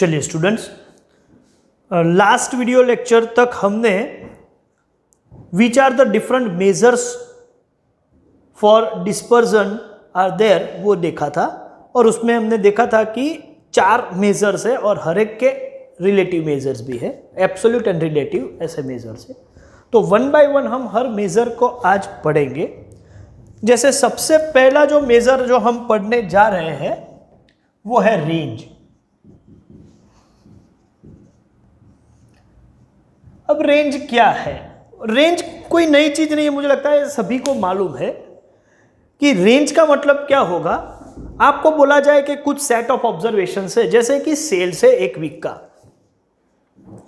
चलिए students, last video lecture तक हमने which are the different measures for dispersion are there वो देखा था, और उसमें हमने देखा था कि 4 मेजर्स है और हर एक के रिलेटिव मेजर्स भी है, एब्सोल्यूट एंड रिलेटिव ऐसे मेजर्स है। तो 1 बाय 1 हम हर मेजर को आज पढ़ेंगे। जैसे सबसे पहला जो मेजर जो हम पढ़ने जा रहे हैं वो है रेंज। अब रेंज क्या है? रेंज कोई नई चीज नहीं है, मुझे लगता है सभी को मालूम है कि रेंज का मतलब क्या होगा। आपको बोला जाए कि कुछ सेट ऑफ ऑब्जर्वेशन है, जैसे कि सेल से 1 वीक का,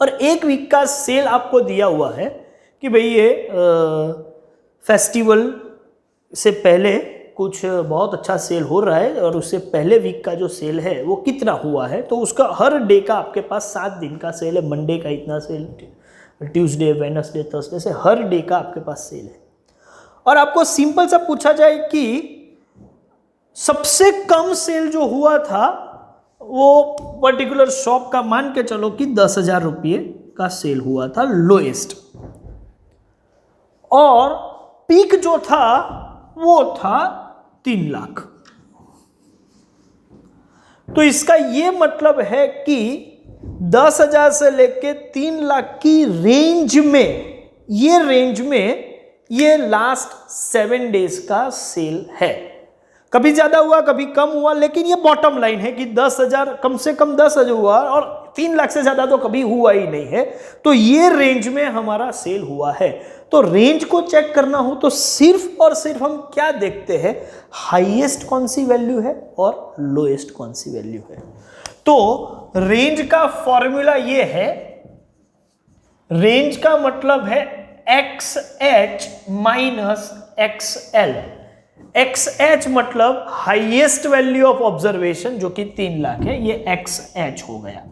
और 1 वीक का सेल आपको दिया हुआ है कि भाई ये फेस्टिवल से पहले कुछ बहुत अच्छा सेल हो रहा है और उससे पहले वीक का जो सेल है वो कितना हुआ है, तो उसका हर डे का आपके पास 7 दिन का सेल है। मंडे का इतना सेल, ट्यूसडे, वेडनेसडे, थर्सडे से हर डे का आपके पास सेल है। और आपको सिंपल सा पूछा जाए कि सबसे कम सेल जो हुआ था वो पर्टिकुलर शॉप का मान के चलो कि 10,000 रुपये का सेल हुआ था लोएस्ट, और पीक जो था वो था 3 लाख। तो इसका ये मतलब है कि 10,000 से लेके 3 लाख की रेंज में ये लास्ट 7 डेज का सेल है। कभी ज्यादा हुआ कभी कम हुआ, लेकिन ये बॉटम लाइन है कि 10,000 कम से कम 10,000 हुआ और 3 लाख से ज्यादा तो कभी हुआ ही नहीं है। तो ये रेंज में हमारा सेल हुआ है। तो रेंज को चेक करना हो तो सिर्फ और सिर्फ हम क्या देखते हैं, हाईएस्ट कौन सी वैल्यू है और लोएस्ट कौन सी वैल्यू है। तो रेंज का फॉर्मूला ये है, रेंज का मतलब है XH माइनस XL। XH मतलब हाईएस्ट वैल्यू ऑफ ऑब्जर्वेशन जो कि 3 लाख है, ये XH हो गया,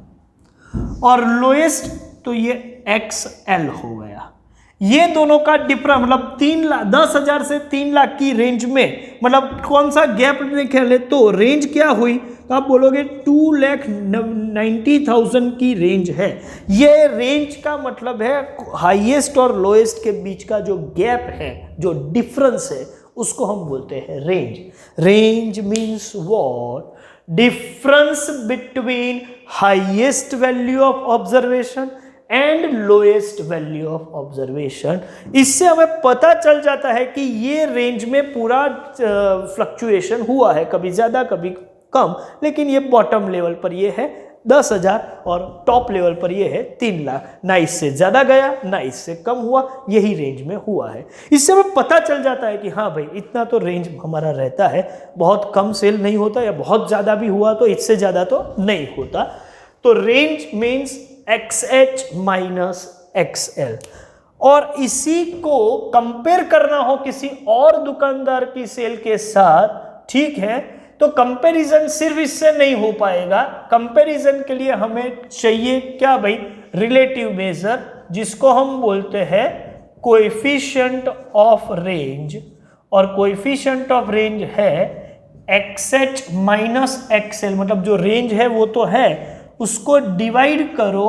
और लोएस्ट तो ये XL हो गया। ये दोनों का डिफरेंस मतलब 3 लाख 10,000 से 3 लाख की रेंज में मतलब कौन सा गैप निकाले तो रेंज क्या हुई, तो आप बोलोगे 2,90,000 की रेंज है। ये रेंज का मतलब है हाईएस्ट और लोएस्ट के बीच का जो गैप है, जो डिफरेंस है, उसको हम बोलते हैं range. Range means what? Difference between highest value of observation and lowest value of observation. इससे हमें पता चल जाता है कि ये रेंज में पूरा फ्लक्चुएशन हुआ है, कभी ज्यादा कभी कम, लेकिन ये बॉटम लेवल पर ये है 10,000 और टॉप लेवल पर ये है 3 लाख। ना इससे ज्यादा गया ना इससे कम हुआ, यही रेंज में हुआ है। इससे हमें पता चल जाता है कि हाँ भाई इतना तो रेंज हमारा रहता है, बहुत कम सेल नहीं होता, या बहुत ज्यादा भी हुआ तो इससे ज्यादा तो नहीं होता। तो range means XH minus XL। और इसी को कंपेयर करना हो किसी और दुकानदार की सेल के साथ, ठीक है, तो कंपैरिजन सिर्फ इससे नहीं हो पाएगा। कंपैरिजन के लिए हमें चाहिए क्या भाई? रिलेटिव मेजर, जिसको हम बोलते हैं कोएफिशिएंट ऑफ रेंज, और कोएफिशिएंट ऑफ रेंज है XH माइनस XL। मतलब जो रेंज है वो तो है, उसको डिवाइड करो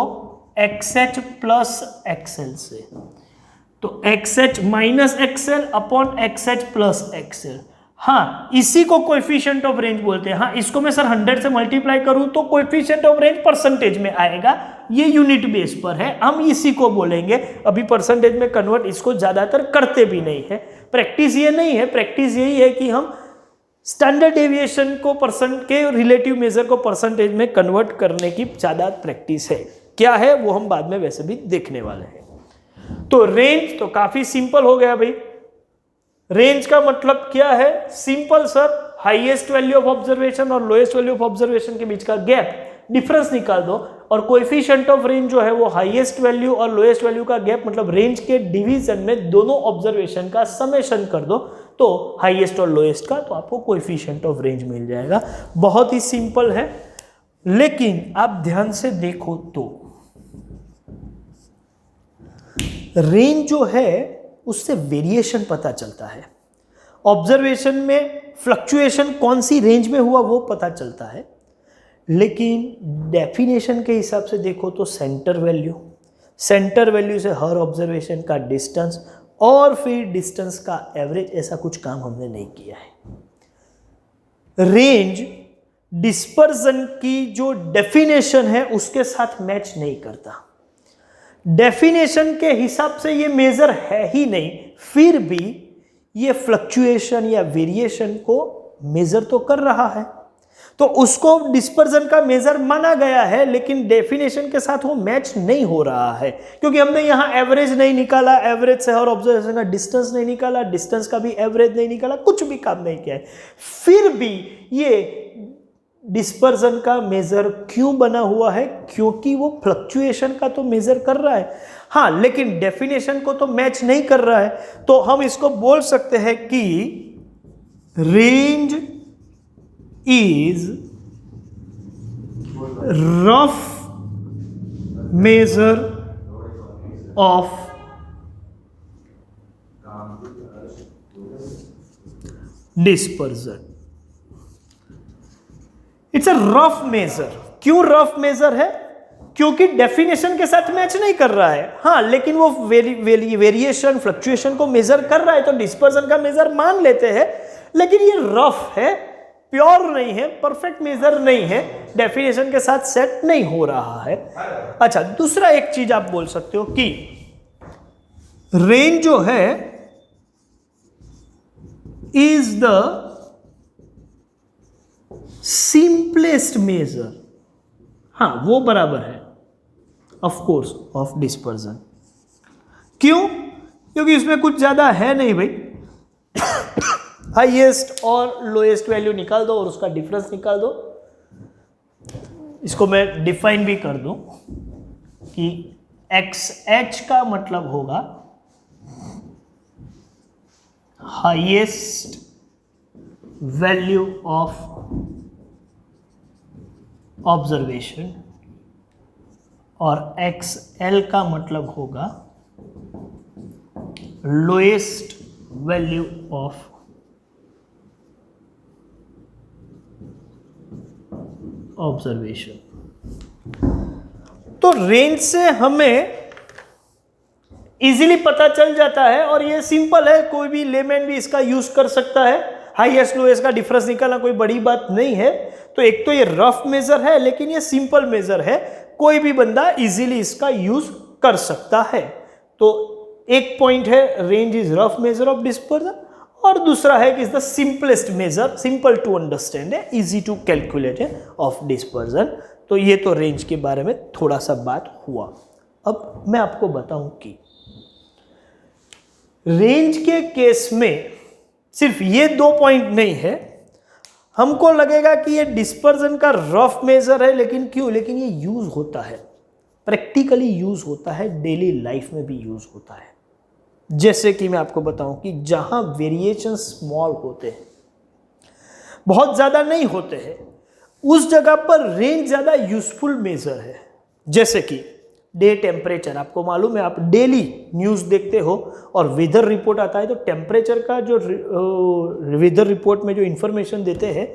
XH प्लस XL से, तो XH minus XL upon XH plus XL। हाँ, इसी को कोएफिशिएंट ऑफ रेंज बोलते हैं। हाँ, इसको मैं सर 100 से मल्टीप्लाई करूं तो कोएफिशिएंट ऑफ रेंज परसेंटेज में आएगा, ये यूनिट बेस पर है, हम इसी को बोलेंगे। अभी परसेंटेज में कन्वर्ट इसको ज्यादातर करते भी नहीं है, प्रैक्टिस ये नहीं है। प्रैक्टिस यही है कि हम स्टैंडर्ड डेविएशन को परसेंट के रिलेटिव मेजर को परसेंटेज में कन्वर्ट करने की ज्यादा प्रैक्टिस है। क्या है वो हम बाद में वैसे भी देखने वाले हैं। तो रेंज तो काफी सिंपल हो गया भाई। रेंज का मतलब क्या है? Simple sir, highest value of observation और लोएस्ट वैल्यू ऑफ ऑब्जर्वेशन के बीच का गैप, डिफरेंस निकाल दो, और कोएफिशिएंट ऑफ रेंज जो है वो हाईएस्ट वैल्यू और लोएस्ट वैल्यू का गैप, मतलब रेंज के डिवीजन में दोनों ऑब्जर्वेशन का समेशन कर दो, तो हाईएस्ट और लोएस्ट का, तो आपको कोएफिशिएंट ऑफ रेंज मिल जाएगा। बहुत ही सिंपल है, लेकिन आप ध्यान से देखो तो रेंज जो है उससे वेरिएशन पता चलता है। ऑब्जर्वेशन में फ्लक्चुएशन कौन सी रेंज में हुआ वो पता चलता है, लेकिन डेफिनेशन के हिसाब से देखो तो सेंटर वैल्यू से हर ऑब्जर्वेशन का डिस्टेंस और फिर डिस्टेंस का एवरेज, ऐसा कुछ काम हमने नहीं किया है। रेंज डिस्पर्जन की जो डेफिनेशन है उसके साथ मैच नहीं करता। डेफिनेशन के हिसाब से ये मेजर है ही नहीं, फिर भी ये फ्लक्चुएशन या वेरिएशन को मेजर तो कर रहा है, तो उसको डिस्पर्जन का मेजर माना गया है, लेकिन डेफिनेशन के साथ वो मैच नहीं हो रहा है, क्योंकि हमने यहाँ एवरेज नहीं निकाला, एवरेज से और ऑब्जर्वेशन का डिस्टेंस नहीं निकाला, डिस्टेंस का भी एवरेज नहीं निकाला, कुछ भी काम नहीं किया है। फिर भी ये डिस्पर्जन का मेजर क्यों बना हुआ है? क्योंकि वो फ्लक्चुएशन का तो मेजर कर रहा है, हाँ, लेकिन डेफिनेशन को तो मैच नहीं कर रहा है। तो हम इसको बोल सकते हैं कि range is rough measure of dispersion. It's a rough measure. क्यों रफ मेजर है? क्योंकि डेफिनेशन के साथ मैच नहीं कर रहा है, हाँ, लेकिन वो वेरिएशन फ्लक्चुएशन को मेजर कर रहा है, तो डिस्पर्जन का मेजर मान लेते हैं, लेकिन ये रफ है, प्योर नहीं है, परफेक्ट मेजर नहीं है, डेफिनेशन के साथ सेट नहीं हो रहा है। अच्छा, दूसरा एक चीज आप बोल सकते हो कि रेंज जो है इज द सिंपलेस्ट मेजर, हाँ, वो बराबर है ऑफ कोर्स ऑफ डिस्पर्जन। क्यों? क्योंकि इसमें कुछ ज्यादा है नहीं भाई, हाईएस्ट और लोएस्ट वैल्यू निकाल दो और उसका डिफरेंस निकाल दो। इसको मैं डिफाइन भी कर दूं कि XH का मतलब होगा हाईएस्ट वैल्यू ऑफ ऑब्जर्वेशन और XL का मतलब होगा लोएस्ट वैल्यू ऑफ ऑब्जर्वेशन। तो रेंज से हमें इजीली पता चल जाता है, और ये सिंपल है, कोई भी लेमैन भी इसका यूज कर सकता है। हाईएस्ट लोएस्ट का डिफरेंस निकालना कोई बड़ी बात नहीं है। तो एक तो ये रफ मेजर है, लेकिन ये सिंपल मेजर है, कोई भी बंदा इजीली इसका यूज कर सकता है। तो एक पॉइंट है range is rough measure of dispersion, और दूसरा है कि is the simplest measure, simple to understand है, इजी टू कैलकुलेट है ऑफ डिस्पर्जन। तो ये तो रेंज के बारे में थोड़ा सा बात हुआ। अब मैं आपको बताऊं कि रेंज के केस में सिर्फ ये 2 पॉइंट नहीं है। हमको लगेगा कि ये डिस्पर्जन का रफ मेजर है, लेकिन क्यों? लेकिन ये यूज होता है, प्रैक्टिकली यूज होता है, डेली लाइफ में भी यूज होता है। जैसे कि मैं आपको बताऊं कि जहां वेरिएशन स्मॉल होते हैं, बहुत ज्यादा नहीं होते हैं, उस जगह पर रेंज ज्यादा यूजफुल मेजर है। जैसे कि डे टेम्परेचर, आपको मालूम है, आप डेली न्यूज़ देखते हो और वेदर रिपोर्ट आता है, तो टेम्परेचर का जो वेदर रिपोर्ट में जो इंफॉर्मेशन देते हैं,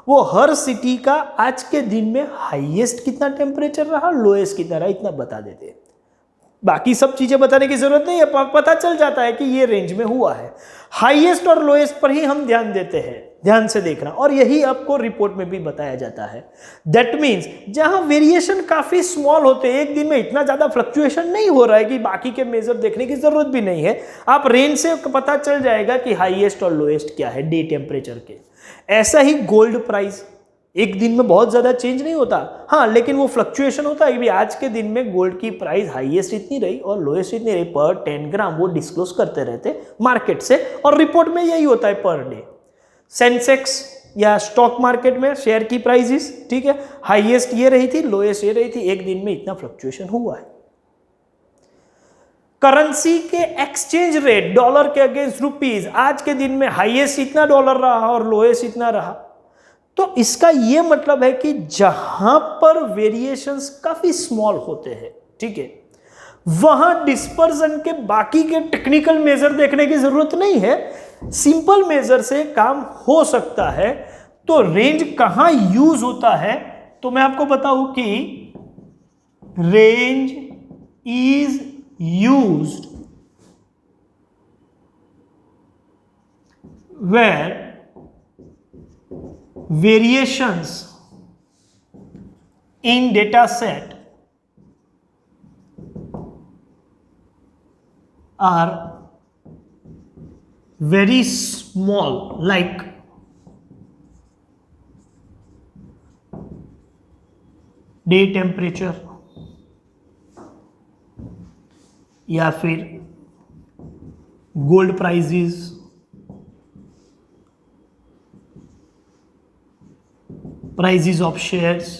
वो हर सिटी का आज के दिन में हाईएस्ट कितना टेम्परेचर रहा, लोएस्ट कितना रहा, इतना बता देते हैं। बाकी सब चीजें बताने की जरूरत नहीं है, पता चल जाता है कि ये रेंज में हुआ है। हाईएस्ट और लोएस्ट पर ही हम ध्यान देते हैं, ध्यान से देखना, और यही आपको रिपोर्ट में भी बताया जाता है। दैट मीन्स जहां वेरिएशन काफी स्मॉल होते हैं, एक दिन में इतना ज्यादा फ्लक्चुएशन नहीं हो रहा है कि बाकी के मेजर देखने की जरूरत भी नहीं है, आप रेंज से पता चल जाएगा कि हाईएस्ट और लोएस्ट क्या है डे टेम्परेचर के। ऐसा ही गोल्ड प्राइस एक दिन में बहुत ज्यादा चेंज नहीं होता, हाँ, लेकिन वो फ्लक्चुएशन होता है कि आज के दिन में गोल्ड की प्राइस हाईएस्ट इतनी रही और लोएस्ट इतनी रही पर 10 ग्राम, वो डिस्क्लोज करते रहते मार्केट से, और रिपोर्ट में यही होता है पर डे। सेंसेक्स या स्टॉक मार्केट में शेयर की प्राइसेस, ठीक है, हाईएस्ट ये रही थी, लोएस्ट ये रही थी, एक दिन में इतना फ्लक्चुएशन हुआ है। करेंसी के एक्सचेंज रेट, डॉलर के अगेंस्ट रुपीज, आज के दिन में हाईएस्ट इतना डॉलर रहा और लोएस्ट इतना रहा। तो इसका यह मतलब है कि जहां पर वेरिएशंस काफी स्मॉल होते हैं, ठीक है, वहां डिस्पर्जन के बाकी के टेक्निकल मेजर देखने की जरूरत नहीं है, सिंपल मेजर से काम हो सकता है। तो रेंज कहां यूज होता है? तो तो मैं आपको बताऊं कि range is used where variations in data set are very small, like day temperature या फिर gold prices, prices of shares,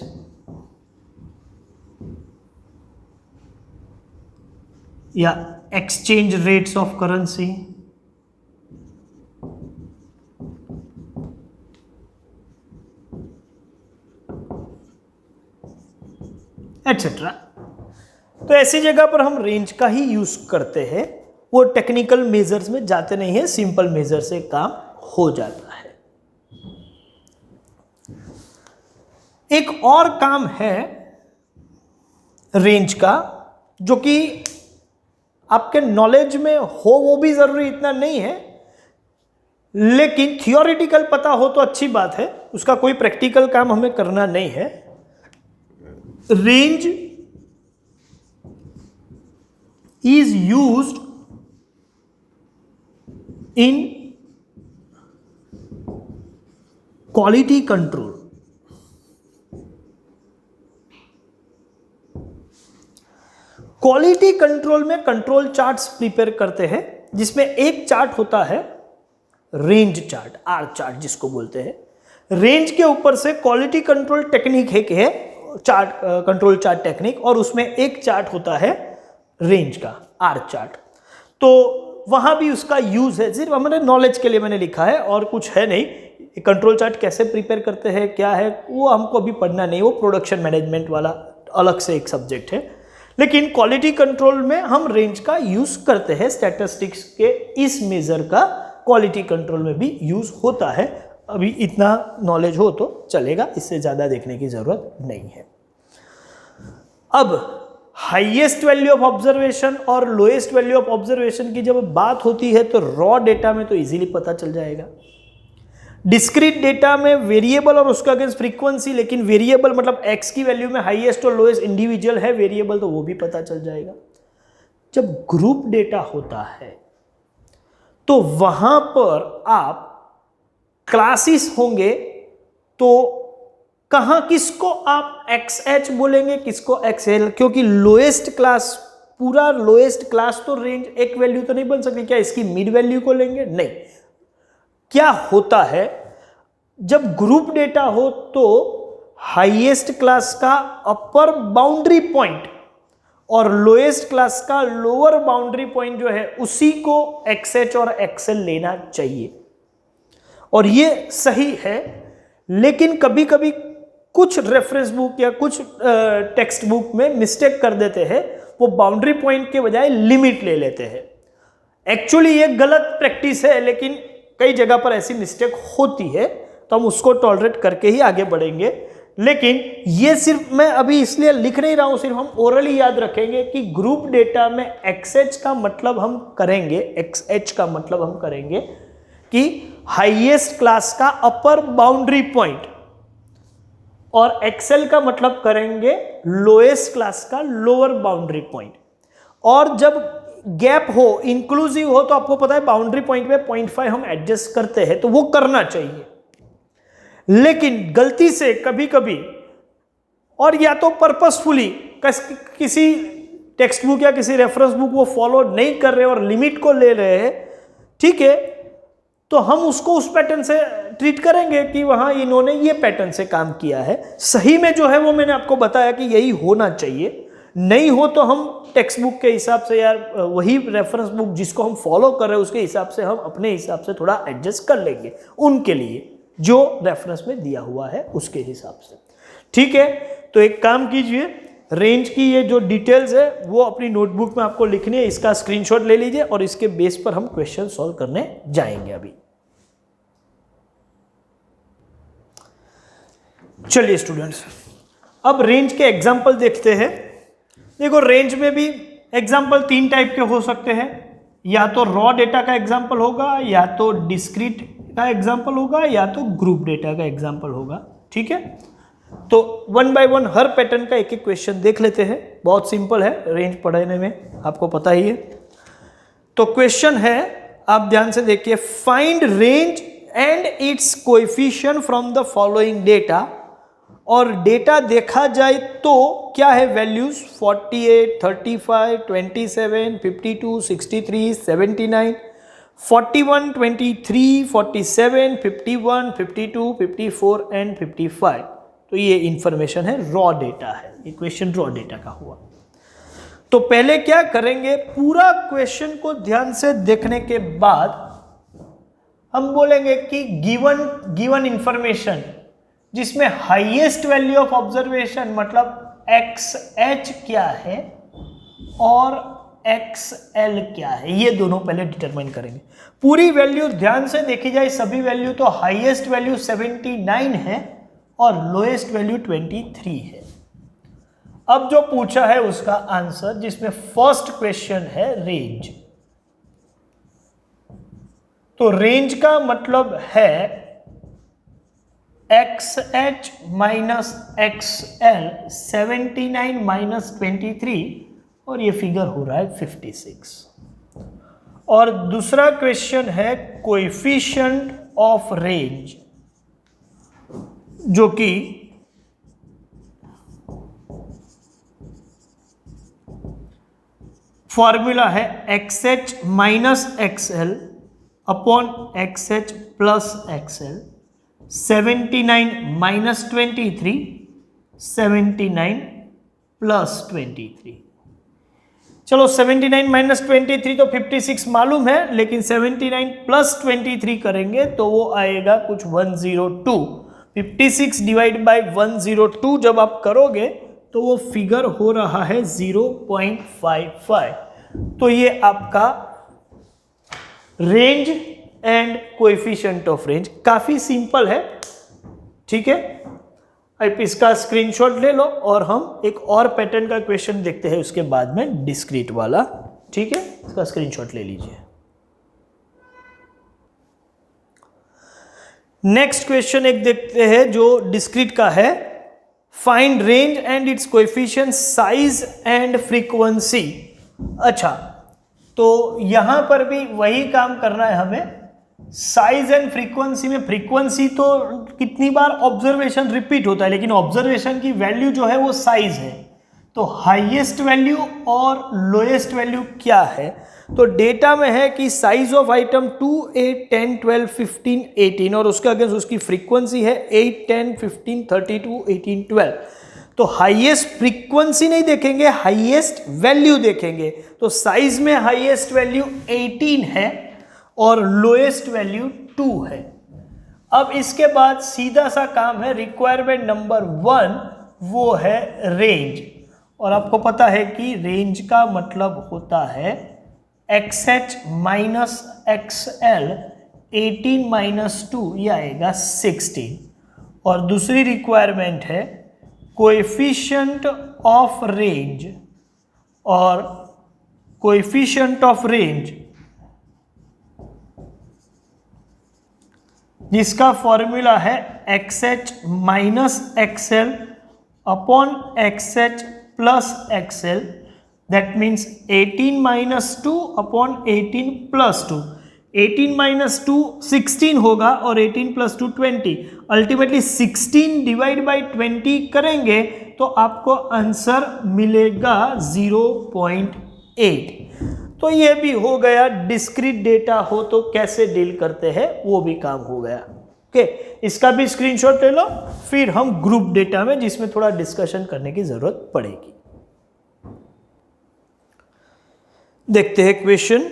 या exchange rates of currency, etcetera. तो ऐसी जगह पर हम रेंज का ही यूज करते हैं, वो टेक्निकल मेजर्स में जाते नहीं है, सिंपल मेजर से काम हो जाता है। एक और काम है रेंज का जो कि आपके नॉलेज में हो, वो भी जरूरी इतना नहीं है, लेकिन थियोरिटिकल पता हो तो अच्छी बात है, उसका कोई प्रैक्टिकल काम हमें करना नहीं है। Range is used in quality control. Quality control में कंट्रोल चार्ट्स प्रिपेयर करते हैं, जिसमें एक चार्ट होता है रेंज चार्ट, आर चार्ट जिसको बोलते हैं। रेंज के ऊपर से क्वालिटी कंट्रोल टेक्निक है चार्ट, कंट्रोल चार्ट टेक्निक, और उसमें एक चार्ट होता है रेंज का, आर चार्ट। तो वहां भी उसका यूज है, सिर्फ हमारे नॉलेज के लिए मैंने लिखा है और कुछ है नहीं। कंट्रोल चार्ट कैसे प्रिपेयर करते हैं, क्या है, वो हमको अभी पढ़ना नहीं, वो प्रोडक्शन मैनेजमेंट वाला अलग से एक सब्जेक्ट है। लेकिन क्वालिटी कंट्रोल में हम रेंज का यूज करते हैं, स्टैटिस्टिक्स के इस मेजर का क्वालिटी कंट्रोल में भी यूज होता है। अभी इतना नॉलेज हो तो चलेगा, इससे ज़्यादा देखने की ज़रूरत नहीं है। अब हाईएस्ट वैल्यू ऑफ ऑब्जर्वेशन और लोएस्ट वैल्यू ऑफ ऑब्जर्वेशन की जब बात होती है तो रॉ डेटा में तो इजीली पता चल जाएगा। डिस्क्रीट डेटा में वेरिएबल और उसका अगेंस्ट फ्रीक्वेंसी, लेकिन वेरिएबल मतलब एक्स की वैल्यू में हाईएस्ट और लोएस्ट इंडिविजुअल है वेरिएबल, तो वो भी पता चल जाएगा। जब ग्रुप डेटा होता है तो वहां पर आप क्लासेस होंगे, तो कहां किसको आप XH बोलेंगे, किसको XL, क्योंकि लोएस्ट क्लास, पूरा लोएस्ट क्लास तो रेंज एक वैल्यू तो नहीं बन सकती। क्या इसकी मिड वैल्यू को लेंगे? नहीं। क्या होता है जब ग्रुप डेटा हो तो हाईएस्ट क्लास का अपर बाउंड्री पॉइंट और लोएस्ट क्लास का लोअर बाउंड्री पॉइंट जो है उसी को XH और XL लेना चाहिए, और ये सही है। लेकिन कभी कभी कुछ रेफरेंस बुक या कुछ टेक्स्ट बुक में मिस्टेक कर देते हैं, वो बाउंड्री पॉइंट के बजाय लिमिट ले लेते हैं। एक्चुअली ये गलत प्रैक्टिस है, लेकिन कई जगह पर ऐसी मिस्टेक होती है, तो हम उसको टॉलरेट करके ही आगे बढ़ेंगे। लेकिन ये सिर्फ मैं अभी इसलिए लिख नहीं रहा हूं, सिर्फ हम ओरली याद रखेंगे कि ग्रुप डेटा में XH का मतलब हम करेंगे, XH का मतलब हम करेंगे कि हाईएस्ट क्लास का अपर बाउंड्री पॉइंट, और XL का मतलब करेंगे लोएस्ट क्लास का लोअर बाउंड्री पॉइंट। और जब गैप हो, इंक्लूसिव हो, तो आपको पता है बाउंड्री पॉइंट में 0.5 हम एडजस्ट करते हैं, तो वो करना चाहिए। लेकिन गलती से कभी कभी, और या तो पर्पसफुली किसी टेक्स्ट बुक या किसी रेफरेंस बुक वो फॉलो नहीं कर रहे और लिमिट को ले रहे हैं, ठीक है, तो हम उसको उस पैटर्न से ट्रीट करेंगे कि वहां इन्होंने ये पैटर्न से काम किया है। सही में जो है वो मैंने आपको बताया कि यही होना चाहिए। नहीं हो तो हम टेक्स्ट बुक के हिसाब से, यार वही रेफरेंस बुक जिसको हम फॉलो कर रहे हैं उसके हिसाब से हम अपने हिसाब से थोड़ा एडजस्ट कर लेंगे, उनके लिए जो रेफरेंस में दिया हुआ है उसके हिसाब से। ठीक है, तो एक काम कीजिए, रेंज की ये जो डिटेल्स है वो अपनी नोटबुक में आपको लिखनी है, इसका स्क्रीनशॉट ले लीजिए और इसके बेस पर हम क्वेश्चन सॉल्व करने जाएंगे। अभी चलिए स्टूडेंट्स, अब रेंज के एग्जाम्पल देखते हैं। देखो रेंज में भी एग्जाम्पल 3 टाइप के हो सकते हैं, या तो रॉ डेटा का एग्जाम्पल होगा, या तो डिस्क्रीट का एग्जाम्पल होगा, या तो ग्रुप डेटा का एग्जाम्पल होगा। ठीक है, तो 1 बाय 1 हर पैटर्न का एक एक क्वेश्चन देख लेते हैं। बहुत सिंपल है, रेंज पढ़ने में आपको पता ही है। तो क्वेश्चन है, आप ध्यान से देखिए, find range and it's coefficient from the following data. और डेटा देखा जाए तो क्या है वैल्यूज 48, 35, 27, 52, 63, 79, 41, 23, 47, 51, 52, 54 एंड 55। तो ये इंफॉर्मेशन है, रॉ डेटा है, ये क्वेश्चन रॉ डेटा का हुआ। तो पहले क्या करेंगे, पूरा क्वेश्चन को ध्यान से देखने के बाद हम बोलेंगे कि गिवन इंफॉर्मेशन जिसमें हाईएस्ट वैल्यू ऑफ ऑब्जर्वेशन मतलब XH क्या है और XL क्या है, ये दोनों पहले डिटरमाइन करेंगे। पूरी वैल्यू ध्यान से देखी जाए, सभी वैल्यू तो हाईएस्ट वैल्यू 79 है और लोएस्ट वैल्यू 23 है। अब जो पूछा है उसका आंसर, जिसमें फर्स्ट क्वेश्चन है रेंज। तो रेंज का मतलब है XH माइनस XL 79 माइनस 23, और ये फिगर हो रहा है 56। और दूसरा क्वेश्चन है कोएफिशिएंट ऑफ रेंज, जो कि फॉर्मूला है XH minus XL upon XH plus XL, 79 minus 23, 79 plus 23। चलो 79 माइनस 23 तो 56 मालूम है, लेकिन 79 प्लस 23 करेंगे तो वो आएगा कुछ 102। 56 डिवाइड बाय 102 जब आप करोगे तो वो फिगर हो रहा है 0.55। तो ये आपका range and coefficient of range काफी सिंपल है। ठीक है, आप इसका स्क्रीनशॉट ले लो और हम एक और पैटर्न का क्वेश्चन देखते हैं उसके बाद में, डिस्क्रीट वाला। ठीक है, इसका स्क्रीनशॉट ले लीजिए। नेक्स्ट क्वेश्चन एक देखते हैं जो डिस्क्रीट का है। Find range and it's coefficient, size and frequency. अच्छा, तो यहां पर भी वही काम करना है हमें। साइज एंड फ्रीक्वेंसी में फ्रीक्वेंसी तो कितनी बार ऑब्जर्वेशन रिपीट होता है, लेकिन ऑब्जर्वेशन की वैल्यू जो है वो साइज है। तो हाईएस्ट वैल्यू और लोएस्ट वैल्यू क्या है, तो डेटा में है कि साइज ऑफ आइटम 2, 8, 10, 12, 15, 18, और उसके अगेंस्ट उसकी फ्रीक्वेंसी है 8, 10, 15, 32, 18, 12। तो हाईएस्ट फ्रीक्वेंसी नहीं देखेंगे, हाईएस्ट वैल्यू देखेंगे। तो साइज में हाईएस्ट वैल्यू 18 है और लोएस्ट वैल्यू 2 है। अब इसके बाद सीधा सा काम है, रिक्वायरमेंट नंबर 1 वो है रेंज। और आपको पता है कि रेंज का मतलब होता है XH माइनस XL, 18 माइनस 2 ये आएगा 16। और दूसरी रिक्वायरमेंट है कोएफिशिएंट ऑफ रेंज, और कोएफिशिएंट ऑफ रेंज जिसका फॉर्मूला है XH minus XL upon XH plus XL, that means 18 minus 2 upon 18 plus 2। 18 minus 2 16 होगा और 18 प्लस 2 20। अल्टीमेटली 16 डिवाइड बाई 20 करेंगे तो आपको आंसर मिलेगा 0.8। तो ये भी हो गया, डिस्क्रीट डेटा हो तो कैसे डील करते हैं वो भी काम हो गया। ओके, इसका भी स्क्रीनशॉट ले लो। फिर हम ग्रुप डेटा में, जिसमें थोड़ा डिस्कशन करने की जरूरत पड़ेगी, देखते हैं question.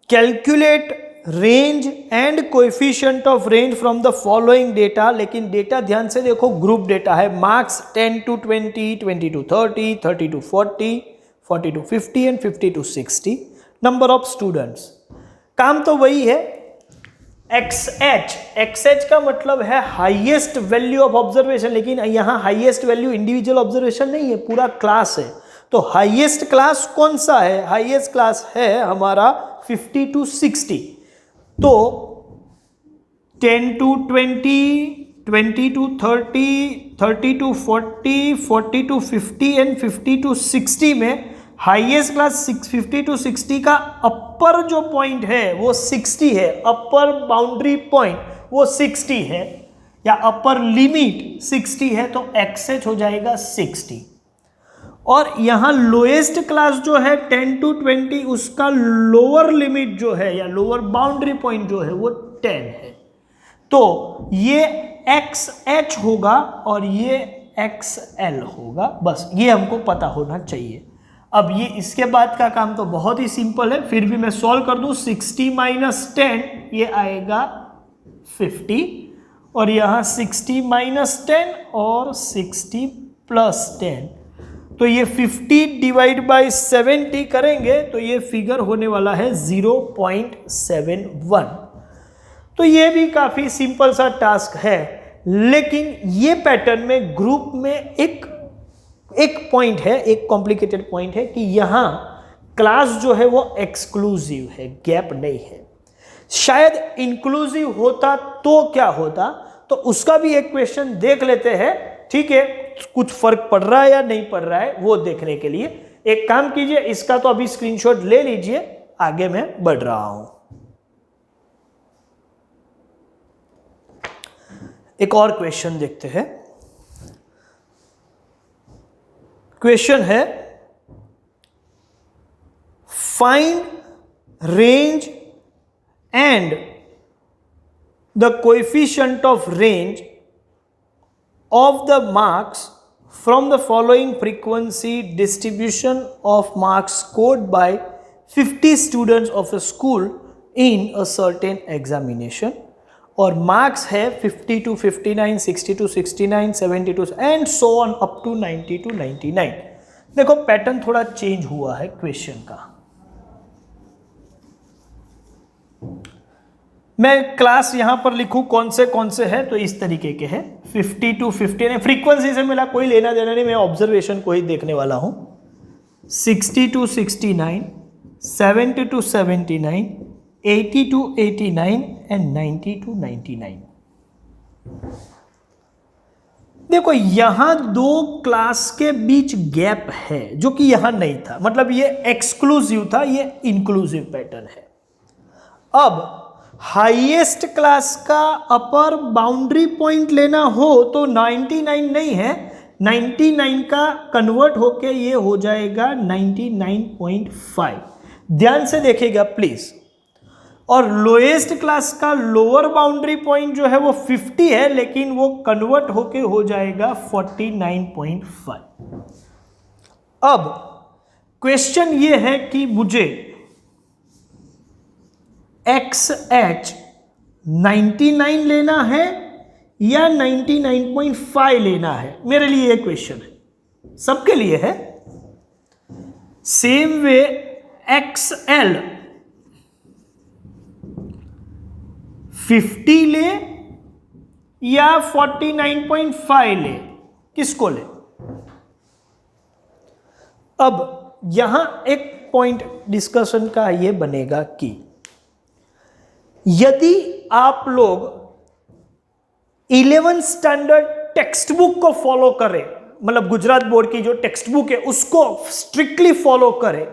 Calculate range and coefficient of range from the following data. लेकिन डेटा ध्यान से देखो, ग्रुप डेटा है। Marks 10 to 20, 20 to 30, 30 to 40, 40 to 50 and 50 to 60। Number of students, काम तो वही है। XH का मतलब है हाईएस्ट वैल्यू ऑफ ऑब्जर्वेशन, लेकिन यहाँ हाईएस्ट वैल्यू इंडिविजुअल ऑब्जर्वेशन नहीं है, पूरा क्लास है। तो हाईएस्ट क्लास कौन सा है? हाईएस्ट क्लास है हमारा 50 to 60। तो 10 to 20, 20 to 30, 30 to 40, 40 to 50 and 50 to 60 में हाईएस्ट क्लास 50 to 60 का अपर जो पॉइंट है वो 60 है, अपर बाउंड्री पॉइंट वो 60 है या अपर लिमिट 60 है, तो XH हो जाएगा 60। और यहाँ लोएस्ट क्लास जो है 10 to 20, उसका लोअर लिमिट जो है या लोअर बाउंड्री पॉइंट जो है वो 10 है। तो ये XH होगा और ये XL होगा, बस ये हमको पता होना चाहिए। अब ये इसके बाद का काम तो बहुत ही सिंपल है, फिर भी मैं सॉल्व कर दूं। 60 माइनस 10 ये आएगा 50, और यहाँ 60 माइनस 10 और 60 प्लस 10, तो ये 50 डिवाइड बाई 70 करेंगे तो ये फिगर होने वाला है 0.71। तो ये भी काफ़ी सिंपल सा टास्क है, लेकिन ये पैटर्न में ग्रुप में एक पॉइंट है, एक कॉम्प्लिकेटेड पॉइंट है कि यहाँ क्लास जो है वो एक्सक्लूसिव है, गैप नहीं है। शायद इंक्लूसिव होता तो क्या होता, तो उसका भी एक क्वेश्चन देख लेते हैं, ठीक है? कुछ फर्क पड़ रहा है या नहीं पड़ रहा है वो देखने के लिए एक काम कीजिए, इसका तो अभी स्क्रीनशॉट ले लीजिए, आगे मैं बढ़ रहा हूं। एक और क्वेश्चन देखते हैं। क्वेश्चन है find range and the coefficient of range of the marks from the following frequency distribution of marks scored by 50 students of a school in a certain examination, और marks है 50 to 59, 60 to 69, 70 to and so on up to 90 to 99। देखो pattern थोड़ा change हुआ है question का। मैं class यहां पर लिखूं कौन से है, तो इस तरीके के हैं 50 to 50, फ्रीक्वेंसी से मेरा कोई लेना देना नहीं, मैं ऑब्जर्वेशन को ही देखने वाला हूं। 60 to 69, 70 to 79, 80 to 89 and 90 to 99। देखो यहां दो क्लास के बीच गैप है जो कि यहां नहीं था, मतलब ये एक्सक्लूसिव था, ये इंक्लूसिव पैटर्न है। अब हाईएस्ट क्लास का अपर बाउंड्री पॉइंट लेना हो तो 99 नहीं है, 99 का कन्वर्ट होके ये हो जाएगा 99.5। ध्यान से देखिएगा प्लीज। और लोएस्ट क्लास का लोअर बाउंड्री पॉइंट जो है वो 50 है, लेकिन वो कन्वर्ट होके हो जाएगा 49.5। अब क्वेश्चन ये है कि मुझे XH 99 लेना है या 99.5 लेना है, मेरे लिए ये क्वेश्चन है, सबके लिए है। सेम वे XL 50 ले या 49.5 ले, किसको ले? अब यहां एक पॉइंट डिस्कशन का ये बनेगा कि यदि आप लोग 11th स्टैंडर्ड टेक्स्ट बुक को फॉलो करें, मतलब गुजरात बोर्ड की जो टेक्स्ट बुक है उसको स्ट्रिक्टली फॉलो करें,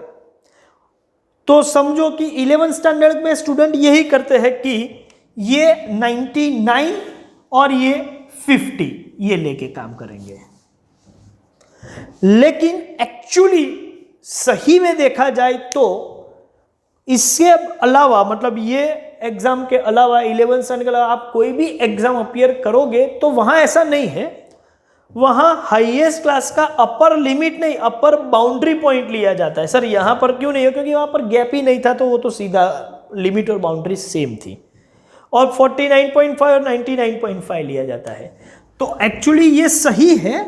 तो समझो कि 11th स्टैंडर्ड में स्टूडेंट यही करते हैं कि ये 99 और ये 50 ये लेके काम करेंगे। लेकिन एक्चुअली सही में देखा जाए तो इसके अलावा, मतलब ये एग्जाम के अलावा 11th स्टैंडर्ड के अलावा आप कोई भी एग्जाम अपीयर करोगे तो वहां ऐसा नहीं है, वहां हाईएस्ट क्लास का अपर लिमिट नहीं, अपर बाउंड्री पॉइंट लिया जाता है। सर यहां पर क्यों नहीं है? क्योंकि वहां पर गैप ही नहीं था, तो वो तो सीधा लिमिट और बाउंड्री सेम थी, और 49.5 और 99.5 लिया जाता है। तो एक्चुअली ये सही है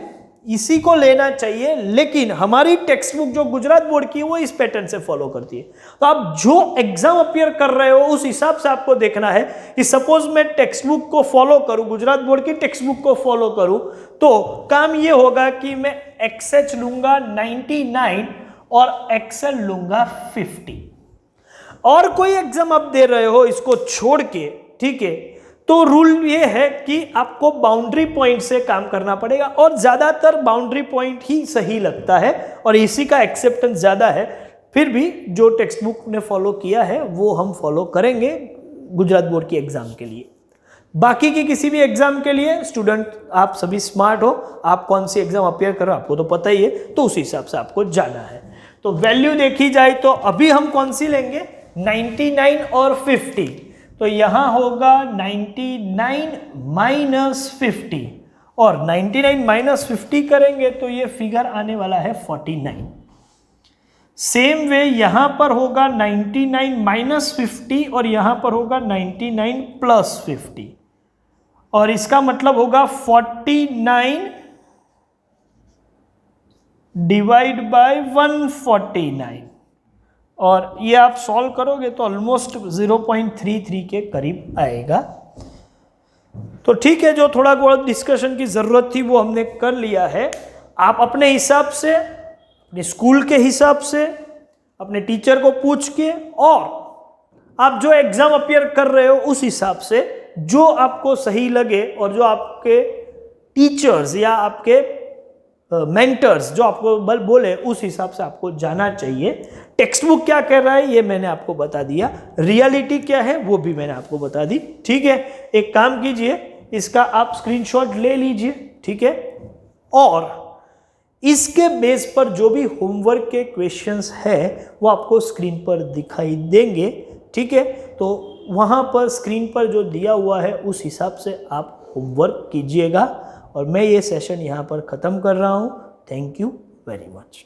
इसी को लेना चाहिए, लेकिन हमारी टेक्स्ट बुक जो गुजरात बोर्ड की है वो इस पैटर्न से फॉलो करती है। तो आप जो एग्जाम अपीयर कर रहे हो उस हिसाब से आपको देखना है कि सपोज मैं टेक्स्ट बुक को फॉलो करूं, गुजरात बोर्ड की टेक्स्ट बुक को फॉलो करूं, तो काम ये होगा कि मैं XH लूंगा 99 और XL लूंगा 50। और कोई एग्जाम आप दे रहे हो इसको छोड़ के, ठीक है, तो रूल ये है कि आपको बाउंड्री पॉइंट से काम करना पड़ेगा और ज्यादातर बाउंड्री पॉइंट ही सही लगता है और इसी का एक्सेप्टेंस ज्यादा है। फिर भी जो टेक्स्ट बुक ने फॉलो किया है वो हम फॉलो करेंगे गुजरात बोर्ड की एग्जाम के लिए। बाकी की किसी भी एग्जाम के लिए स्टूडेंट आप सभी स्मार्ट हो, आप कौन सी एग्जाम अपीयर कर रहे हो आपको तो पता ही है, तो उस हिसाब से आपको जाना है। तो वैल्यू देखी जाए तो अभी हम कौन सी लेंगे, 99 और 50। तो यहां होगा 99 माइनस 50 और 99 माइनस 50 करेंगे तो ये फिगर आने वाला है 49। सेम वे यहां पर होगा 99 माइनस 50 और यहां पर होगा 99 प्लस 50 और इसका मतलब होगा 49 डिवाइड बाय 149 और ये आप सॉल्व करोगे तो ऑलमोस्ट 0.33 के करीब आएगा। तो ठीक है, जो थोड़ा बहुत डिस्कशन की ज़रूरत थी वो हमने कर लिया है। आप अपने हिसाब से, अपने स्कूल के हिसाब से, अपने टीचर को पूछ के और आप जो एग्ज़ाम अपीयर कर रहे हो उस हिसाब से जो आपको सही लगे और जो आपके टीचर्स या आपके मेंटर्स जो आपको बोले उस हिसाब से आपको जाना चाहिए। टेक्स्ट बुक क्या कह रहा है ये मैंने आपको बता दिया, रियलिटी क्या है वो भी मैंने आपको बता दी। ठीक है, एक काम कीजिए, इसका आप स्क्रीनशॉट ले लीजिए, ठीक है, और इसके बेस पर जो भी होमवर्क के क्वेश्चंस है वो आपको स्क्रीन पर दिखाई देंगे। ठीक है, तो वहाँ पर स्क्रीन पर जो दिया हुआ है उस हिसाब से आप होमवर्क कीजिएगा और मैं ये सेशन यहाँ पर ख़त्म कर रहा हूँ। Thank you very much.